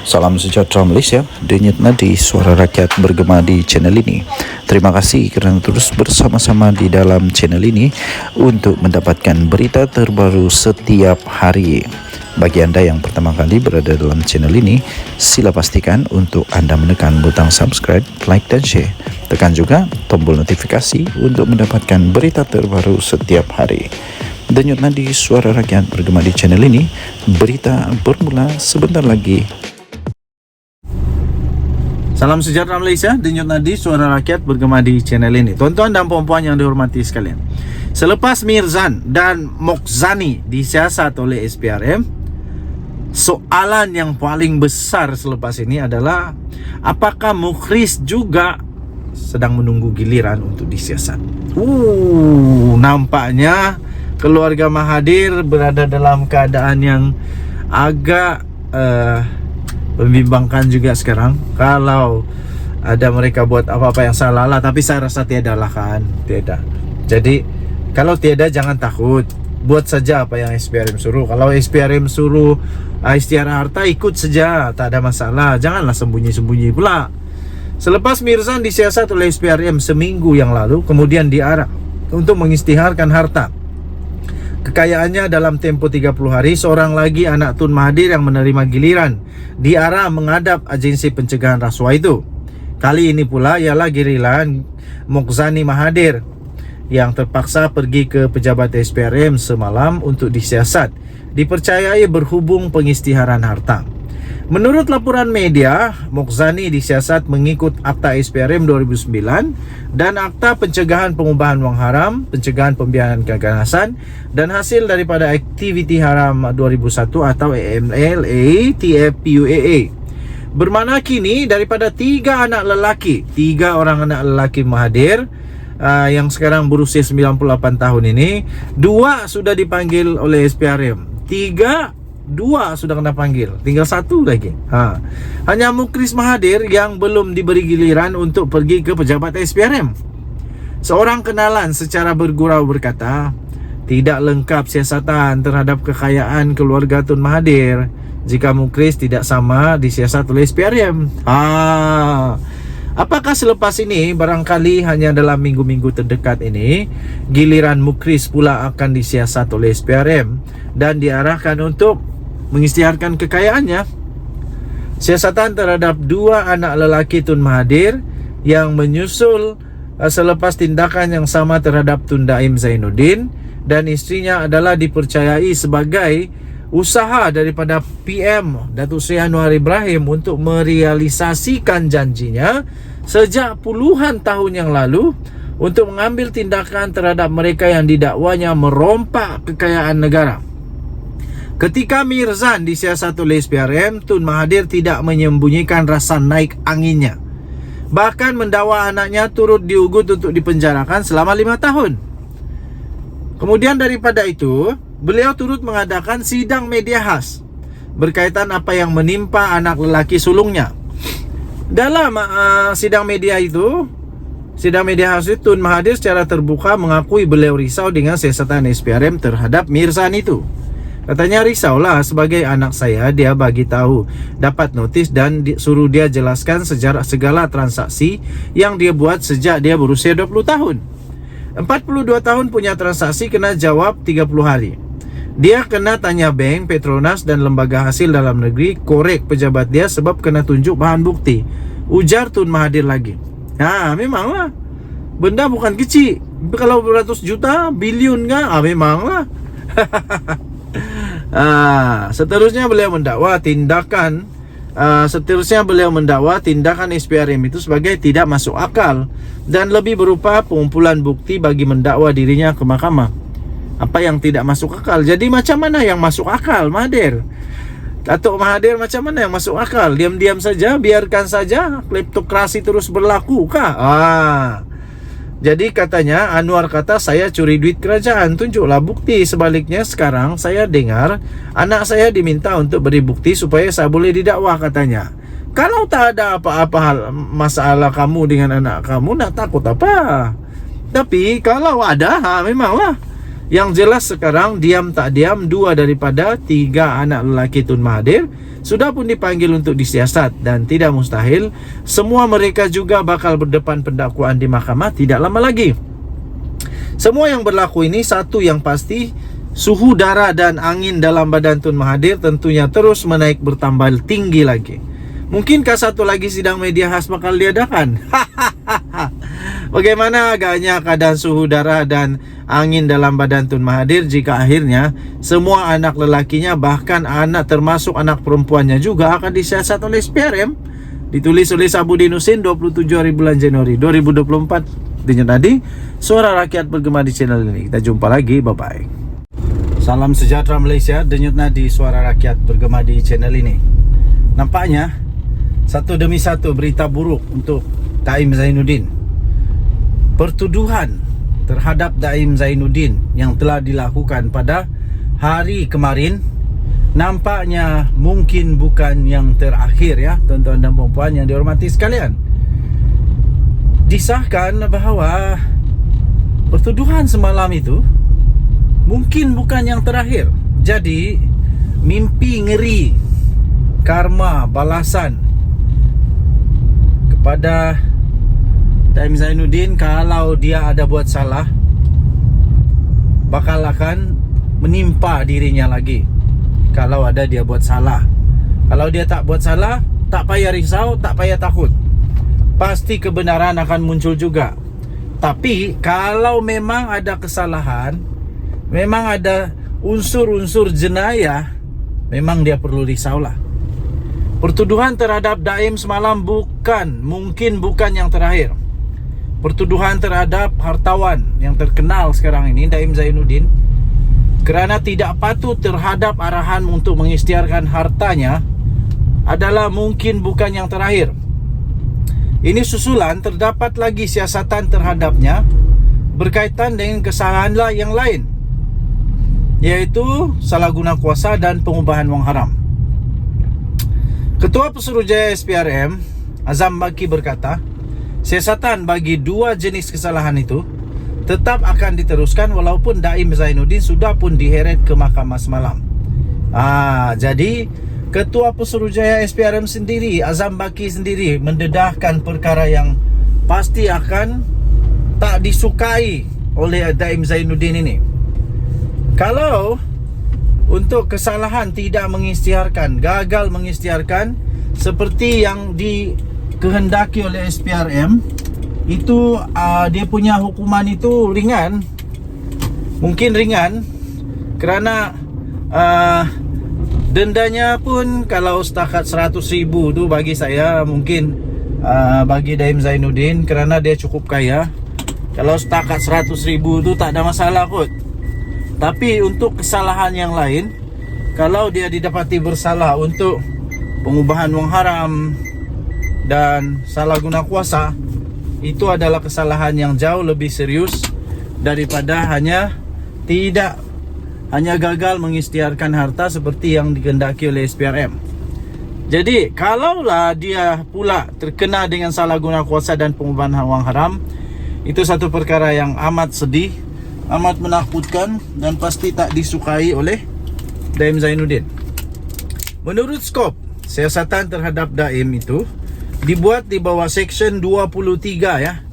Salam sejahtera Malaysia, denyut nadi suara rakyat bergema di channel ini. Terima kasih kerana terus bersama-sama di dalam channel ini untuk mendapatkan berita terbaru setiap hari. Bagi anda yang pertama kali berada dalam channel ini, sila pastikan untuk anda menekan butang subscribe, like dan share. Tekan juga tombol notifikasi untuk mendapatkan berita terbaru setiap hari. Denyut nadi suara rakyat bergema di channel ini, berita bermula sebentar lagi. Salam sejahtera Malaysia, denyut nadi suara rakyat bergema di channel ini. Tuan-tuan dan puan-puan yang dihormati sekalian, selepas Mirzan dan Mokhzani disiasat oleh SPRM, soalan yang paling besar selepas ini adalah apakah Mukhris juga sedang menunggu giliran untuk disiasat. Nampaknya keluarga Mahathir berada dalam keadaan yang agak membimbangkan juga sekarang. Kalau ada mereka buat apa-apa yang salah lah, tapi saya rasa tiada lah kan, tiada. Jadi kalau tiada jangan takut, buat saja apa yang SPRM suruh. Kalau SPRM suruh istiara harta, ikut saja, tak ada masalah. Janganlah sembunyi-sembunyi pula. Selepas Mirzan disiasat oleh SPRM seminggu yang lalu, kemudian diarah untuk mengisytiharkan harta kekayaannya dalam tempoh 30 hari, seorang lagi anak Tun Mahathir yang menerima giliran diarah menghadap agensi pencegahan rasuah itu. Kali ini pula ialah giliran Mokhzani Mahathir yang terpaksa pergi ke pejabat SPRM semalam untuk disiasat, dipercayai berhubung pengisytiharan harta. Menurut laporan media, Mokhzani disiasat mengikut Akta SPRM 2009 dan Akta Pencegahan Pengubahan Wang Haram, Pencegahan Pembiayaan Keganasan dan hasil daripada aktiviti haram 2001 atau AMLA TFPUAA. Bermakna kini daripada 3 anak lelaki, 3 orang anak lelaki Mahathir yang sekarang berusia 98 tahun ini, 2 sudah dipanggil oleh SPRM, 2 sudah kena panggil, tinggal 1 lagi. Hanya Mukhris Mahathir yang belum diberi giliran untuk pergi ke pejabat SPRM. Seorang kenalan secara bergurau berkata, tidak lengkap siasatan terhadap kekayaan keluarga Tun Mahathir jika Mukhris tidak sama disiasat oleh SPRM. Apakah selepas ini, barangkali hanya dalam minggu-minggu terdekat ini, giliran Mukhris pula akan disiasat oleh SPRM dan diarahkan untuk mengisytiharkan kekayaannya? Siasatan terhadap 2 anak lelaki Tun Mahathir yang menyusul selepas tindakan yang sama terhadap Tun Daim Zainuddin dan istrinya adalah dipercayai sebagai usaha daripada PM Datuk Seri Anwar Ibrahim untuk merealisasikan janjinya sejak puluhan tahun yang lalu untuk mengambil tindakan terhadap mereka yang didakwanya merompak kekayaan negara. Ketika Mirzan disiasat oleh SPRM, Tun Mahathir tidak menyembunyikan rasa naik anginnya, bahkan mendakwa anaknya turut diugut untuk dipenjarakan selama 5 tahun. Kemudian daripada itu, beliau turut mengadakan sidang media khas berkaitan apa yang menimpa anak lelaki sulungnya. Dalam sidang media khas itu, Tun Mahathir secara terbuka mengakui beliau risau dengan siasatan SPRM terhadap Mirzan itu. Katanya, risaulah, sebagai anak saya dia bagi tahu, dapat notis dan suruh dia jelaskan sejarah segala transaksi yang dia buat sejak dia berusia 20 tahun. 42 tahun punya transaksi kena jawab 30 hari. Dia kena tanya bank, Petronas dan lembaga hasil dalam negeri korek pejabat dia sebab kena tunjuk bahan bukti. Ujar Tun Mahathir lagi. Memanglah, benda bukan kecil. Kalau beratus juta, bilion kan? Memanglah. Seterusnya beliau mendakwa tindakan SPRM itu sebagai tidak masuk akal dan lebih berupa pengumpulan bukti bagi mendakwa dirinya ke mahkamah. Apa yang tidak masuk akal? Jadi macam mana yang masuk akal, Mahathir? Datuk Mahathir, macam mana yang masuk akal? Diam-diam saja, biarkan saja kleptokrasi terus berlaku kah? Jadi katanya, Anwar kata saya curi duit kerajaan, tunjuklah bukti. Sebaliknya sekarang saya dengar anak saya diminta untuk beri bukti supaya saya boleh didakwa, katanya. Kalau tak ada apa-apa masalah kamu dengan anak kamu, nak takut apa? Tapi kalau ada, memanglah. Yang jelas sekarang diam tak diam, 2 daripada 3 anak lelaki Tun Mahathir sudah pun dipanggil untuk disiasat, dan tidak mustahil semua mereka juga bakal berdepan pendakwaan di mahkamah tidak lama lagi. Semua yang berlaku ini, satu yang pasti, suhu darah dan angin dalam badan Tun Mahathir tentunya terus menaik bertambah tinggi lagi. Mungkinkah satu lagi sidang media khas bakal diadakan? Bagaimana agaknya keadaan suhu darah dan angin dalam badan Tun Mahathir jika akhirnya semua anak lelakinya, bahkan anak termasuk anak perempuannya juga akan disiasat oleh SPRM? Ditulis oleh Sabudin Husin 27 hari bulan Januari 2024. Denyut Nadi, suara rakyat bergema di channel ini. Kita jumpa lagi, bye bye. Salam sejahtera Malaysia, Denyut Nadi, suara rakyat bergema di channel ini. Nampaknya satu demi satu berita buruk untuk Daim Zainuddin. Pertuduhan terhadap Daim Zainuddin yang telah dilakukan pada hari kemarin nampaknya mungkin bukan yang terakhir, ya tuan-tuan dan puan-puan yang dihormati sekalian. Disahkan bahawa pertuduhan semalam itu mungkin bukan yang terakhir. Jadi mimpi ngeri, karma, balasan kepada Daim Zainuddin kalau dia ada buat salah bakal akan menimpa dirinya lagi. Kalau ada dia buat salah, kalau dia tak buat salah, tak payah risau, tak payah takut, pasti kebenaran akan muncul juga. Tapi kalau memang ada kesalahan, memang ada unsur-unsur jenayah, memang dia perlu risaulah. Pertuduhan terhadap Daim semalam mungkin bukan yang terakhir. Pertuduhan terhadap hartawan yang terkenal sekarang ini, Daim Zainuddin, kerana tidak patuh terhadap arahan untuk mengisytiharkan hartanya, adalah mungkin bukan yang terakhir. Ini susulan terdapat lagi siasatan terhadapnya berkaitan dengan kesalahan yang lain, yaitu salah guna kuasa dan pengubahan wang haram. Ketua Pesuruhjaya SPRM Azam Baki berkata, siasatan bagi dua jenis kesalahan itu tetap akan diteruskan walaupun Daim Zainuddin sudah pun diheret ke mahkamah semalam. Jadi Ketua Pesuruhjaya SPRM sendiri, Azam Baki sendiri, mendedahkan perkara yang pasti akan tak disukai oleh Daim Zainuddin ini. Kalau untuk kesalahan tidak mengisytiharkan, gagal mengisytiharkan seperti yang dikehendaki oleh SPRM, itu dia punya hukuman itu ringan. Mungkin ringan kerana dendanya pun kalau setakat 100,000 tu bagi saya mungkin bagi Daim Zainuddin kerana dia cukup kaya. Kalau setakat 100,000 tu tak ada masalah kot. Tapi untuk kesalahan yang lain, kalau dia didapati bersalah untuk pengubahan wang haram dan salah guna kuasa, itu adalah kesalahan yang jauh lebih serius daripada hanya gagal mengisytiharkan harta seperti yang dikehendaki oleh SPRM. Jadi kalaulah dia pula terkena dengan salah guna kuasa dan pengubahan wang haram, itu satu perkara yang amat sedih, amat menakutkan, dan pasti tak disukai oleh Daim Zainuddin. Menurut skop siasatan terhadap Daim itu dibuat di bawah Section 23, ya.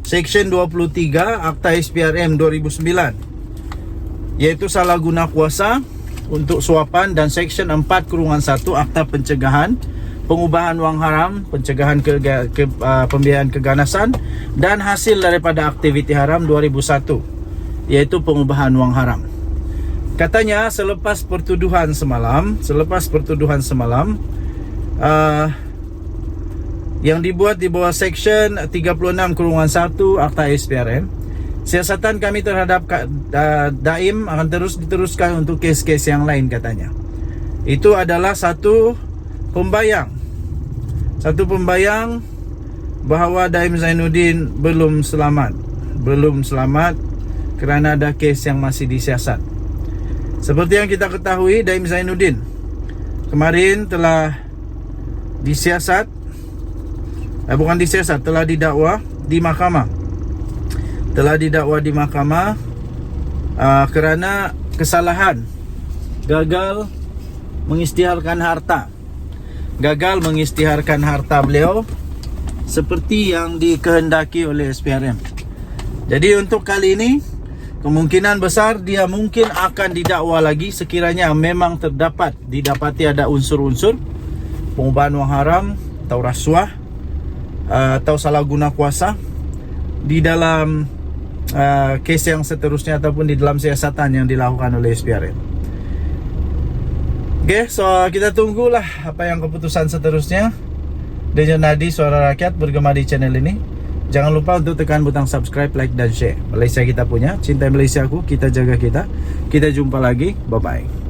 Section 23 Akta SPRM 2009, yaitu salah guna kuasa untuk suapan, dan Section 4/1 Akta Pencegahan Pengubahan wang haram, pencegahan pembiayaan keganasan dan hasil daripada aktiviti haram 2001, yaitu pengubahan wang haram. Katanya selepas pertuduhan semalam, yang dibuat di bawah Section 36/1 Akta SPRM, siasatan kami terhadap Daim akan terus diteruskan untuk kes-kes yang lain, katanya. Itu adalah satu pembayang bahawa Daim Zainuddin belum selamat kerana ada kes yang masih disiasat. Seperti yang kita ketahui, Daim Zainuddin kemarin telah telah didakwa di mahkamah kerana kesalahan gagal mengisytiharkan harta gagal mengisytiharkan harta beliau seperti yang dikehendaki oleh SPRM. Jadi untuk kali ini kemungkinan besar dia mungkin akan didakwa lagi sekiranya memang didapati ada unsur-unsur pengubahan wang haram atau rasuah atau salah guna kuasa di dalam kes yang seterusnya ataupun di dalam siasatan yang dilakukan oleh SPRM. Oke, so kita tunggulah apa yang keputusan seterusnya. Denyut Nadi Suara Rakyat bergema di channel ini. Jangan lupa untuk tekan butang subscribe, like dan share. Malaysia kita punya, cintai Malaysia aku, kita jaga kita. Kita jumpa lagi, bye bye.